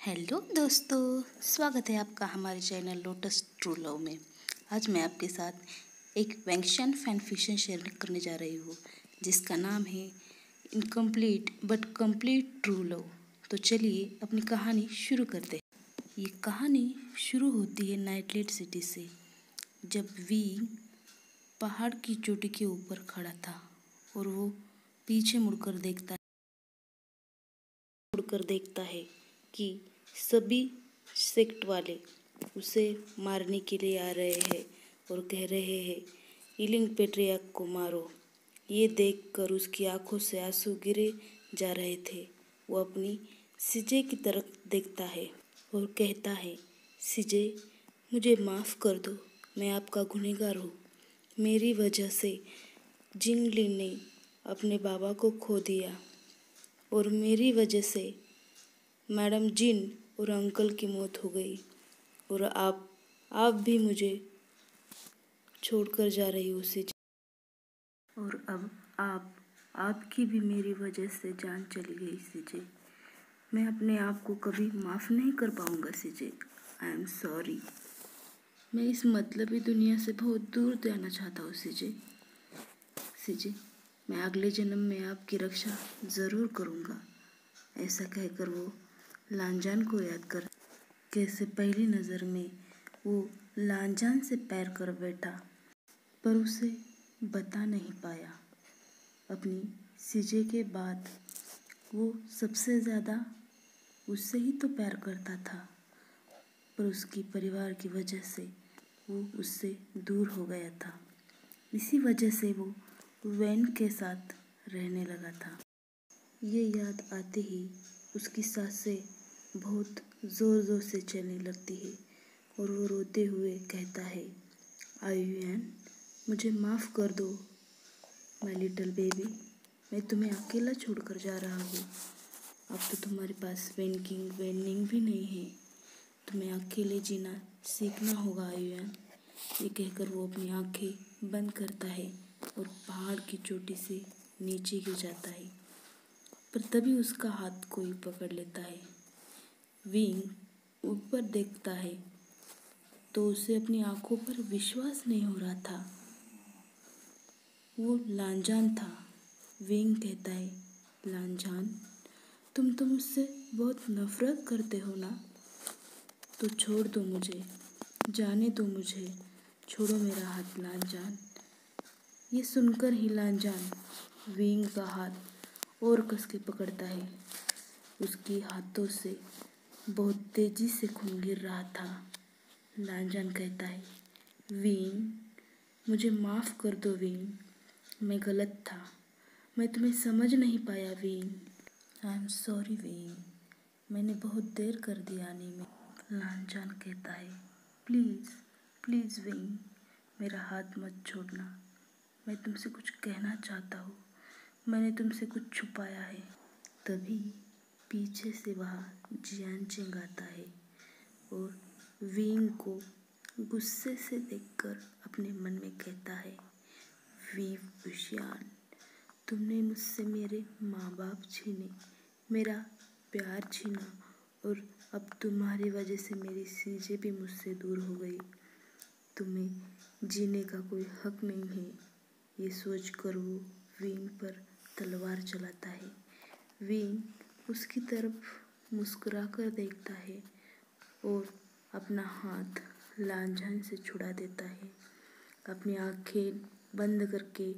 Hello दोस्तों, स्वागत है आपका हमारे चैनल लोटस ट्रू लव में। आज मैं आपके साथ एक वैंक्शन फैन फिक्शन शेयर करने जा रही हूँ जिसका नाम है incomplete but complete true love. तो चलिए अपनी कहानी शुरू करते हैं। ये कहानी शुरू होती है नाइटलेट सिटी से, जब वी पहाड़ की चोटी के ऊपर खड़ा था और वो पीछे मुड़कर देखता है कि सभी सेक्ट वाले उसे मारने के लिए आ रहे हैं और कह रहे हैं ईलिंग पेट्रियार्क को मारो। ये देखकर उसकी आंखों से आंसू गिरे जा रहे थे। वो अपनी सीजे की तरफ देखता है और कहता है, सीजे मुझे माफ़ कर दो, मैं आपका गुनहगार हूँ। मेरी वजह से जिंगली ने अपने बाबा को खो दिया और मेरी वजह से मैडम जिन और अंकल की मौत हो गई और आप भी मुझे छोड़कर जा रही हो सीजे। और अब आपकी भी मेरी वजह से जान चली गई सीजे। मैं अपने आप को कभी माफ़ नहीं कर पाऊँगा सीजे। I am sorry. मैं इस मतलबी दुनिया से बहुत दूर जाना चाहता हूँ सीजे। मैं अगले जन्म में आपकी रक्षा ज़रूर करूँगा। ऐसा कहकर वो लांजान को याद कर कैसे पहली नज़र में वो लांजान से प्यार कर बैठा, पर उसे बता नहीं पाया। अपनी सीजे के बाद वो सबसे ज़्यादा उससे ही तो प्यार करता था, पर उसकी परिवार की वजह से वो उससे दूर हो गया था। इसी वजह से वो वैन के साथ रहने लगा था। ये याद आते ही उसकी सांसें बहुत ज़ोर ज़ोर से चलने लगती है और वो रोते हुए कहता है, आयुएन मुझे माफ़ कर दो माय लिटिल बेबी। मैं तुम्हें अकेला छोड़कर जा रहा हूँ। अब तो तुम्हारे पास वेनिंग भी नहीं है। तुम्हें अकेले जीना सीखना होगा आयुएन। ये कहकर वो अपनी आंखें बंद करता है और पहाड़ की चोटी से नीचे गिर जाता है। पर तभी उसका हाथ कोई पकड़ लेता है। विंग ऊपर देखता है तो उसे अपनी आंखों पर विश्वास नहीं हो रहा था। वो लांजान था। विंग कहता है, लांजान तुम तो मुझसे बहुत नफरत करते हो ना? तो छोड़ दो मुझे, जाने दो मुझे, छोड़ो मेरा हाथ लांजान। ये सुनकर ही लांजान विंग का हाथ और कस के पकड़ता है। उसके हाथों से बहुत तेजी से खून गिर रहा था। लांजान कहता है, विंग मुझे माफ़ कर दो विंग, मैं गलत था, मैं तुम्हें समझ नहीं पाया wing. I am sorry wing, मैंने बहुत देर कर दी आने में। लांजान कहता है, प्लीज़ प्लीज़ विंग, मेरा हाथ मत छोड़ना, मैं तुमसे कुछ कहना चाहता हूँ, मैंने तुमसे कुछ छुपाया है। तभी पीछे से वहाँ जियान चेंग आता है और विंग को गुस्से से देखकर अपने मन में कहता है, वी बुशियान, तुमने मुझसे मेरे माँ बाप छीने, मेरा प्यार छीना और अब तुम्हारी वजह से मेरी सीजे भी मुझसे दूर हो गई। तुम्हें जीने का कोई हक नहीं है। ये सोचकर वो विंग पर तलवार चलाता है। विंग उसकी तरफ मुस्कुराकर देखता है और अपना हाथ लांजान से छुड़ा देता है। अपनी आंखें बंद करके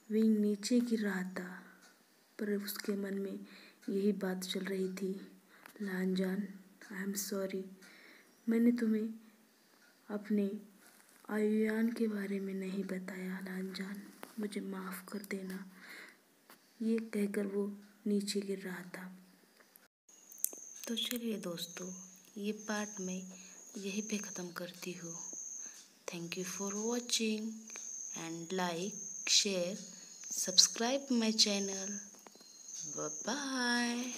विंग नीचे गिर रहा था, पर उसके मन में यही बात चल रही थी, लांजान आई एम सॉरी, मैंने तुम्हें अपने आयुयान के बारे में नहीं बताया लांजान, मुझे माफ़ कर देना। ये कहकर वो नीचे गिर रहा था। तो चलिए दोस्तों, ये पार्ट मैं यहीं पे ख़त्म करती हूँ। Thank you for watching and like share subscribe my channel. Bye bye.